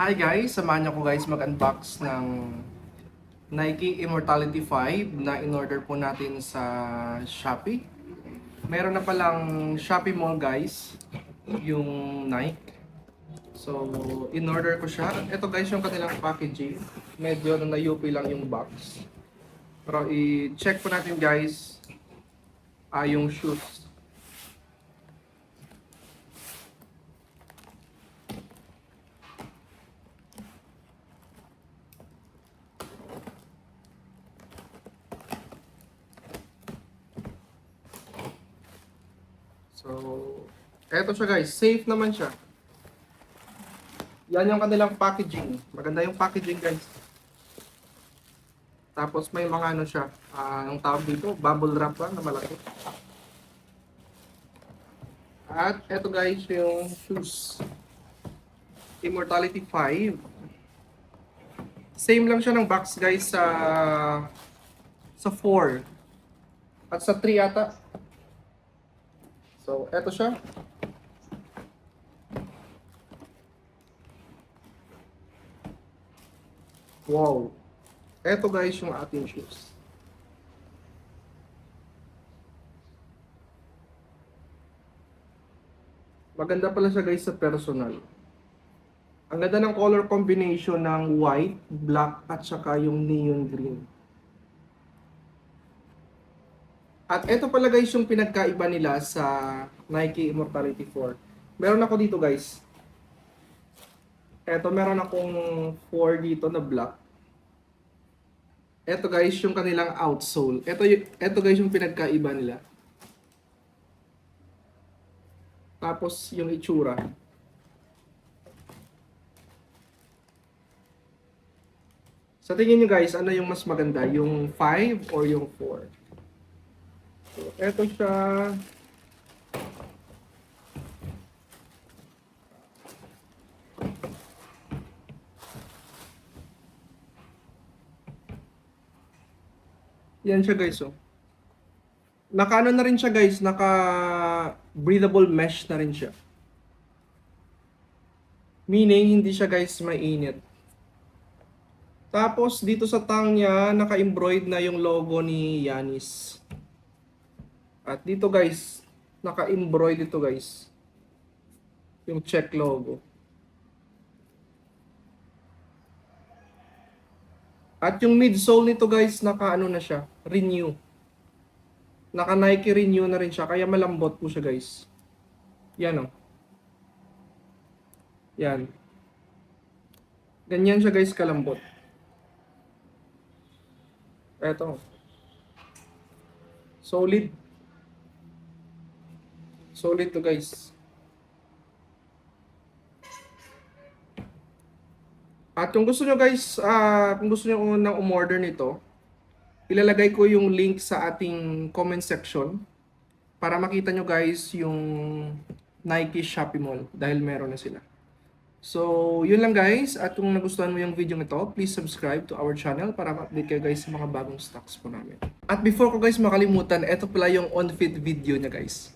Hi guys! Samahan niyo ko guys mag-unbox ng Nike Immortality 5 na in-order po natin sa Shopee. Meron na palang Shopee Mall guys, yung Nike. So, in-order ko siya. Ito guys yung kanilang packaging. Medyo na-UP lang yung box. Pero i-check po natin guys yung shoes. So, eto siya guys. Safe naman siya. Yan yung kanilang packaging. Maganda yung packaging guys. Tapos may mga ano siya. Ang tawag dito, bubble wrap lang na malaki. At eto guys yung shoes. Immortality 5. Same lang siya ng box guys sa 4. At sa 3 ata. So, eto siya. Wow. Eto guys yung ating shoes. Maganda pala siya guys sa personal. Ang ganda ng color combination ng white, black, at saka yung neon green. At eto pala guys yung pinagkaiba nila sa Nike Immortality 4. Meron ako dito guys. Eto meron akong 4 dito na black. Eto guys yung kanilang outsole. Eto guys yung pinagkaiba nila. Tapos yung itsura. Sa tingin nyo guys, ano yung mas maganda? Yung 5 or yung 4? So, eto siya. Yan siya guys, oh. Naka-ano na rin siya guys, naka-breathable mesh na rin siya. Meaning, hindi siya guys mainit. Tapos, dito sa tang niya, naka-embroid na yung logo ni Giannis. At dito guys, naka-embroid ito guys. Yung check logo. At yung midsole nito guys, naka-ano na siya, renew. Naka-Nike renew na rin siya, kaya malambot po siya guys. Yan oh. Yan. Ganyan siya guys kalambot. Eto. Solid. Solid to guys. At kung gusto nyo guys, kung gusto nyo unang umorder nito, ilalagay ko yung link sa ating comment section para makita nyo guys yung Nike Shopee Mall dahil meron na sila. So, yun lang guys. At kung nagustuhan mo yung video nito, please subscribe to our channel para ma-update kayo guys sa mga bagong stocks po namin. At before ko guys makalimutan, eto pala yung on-fit video niya guys.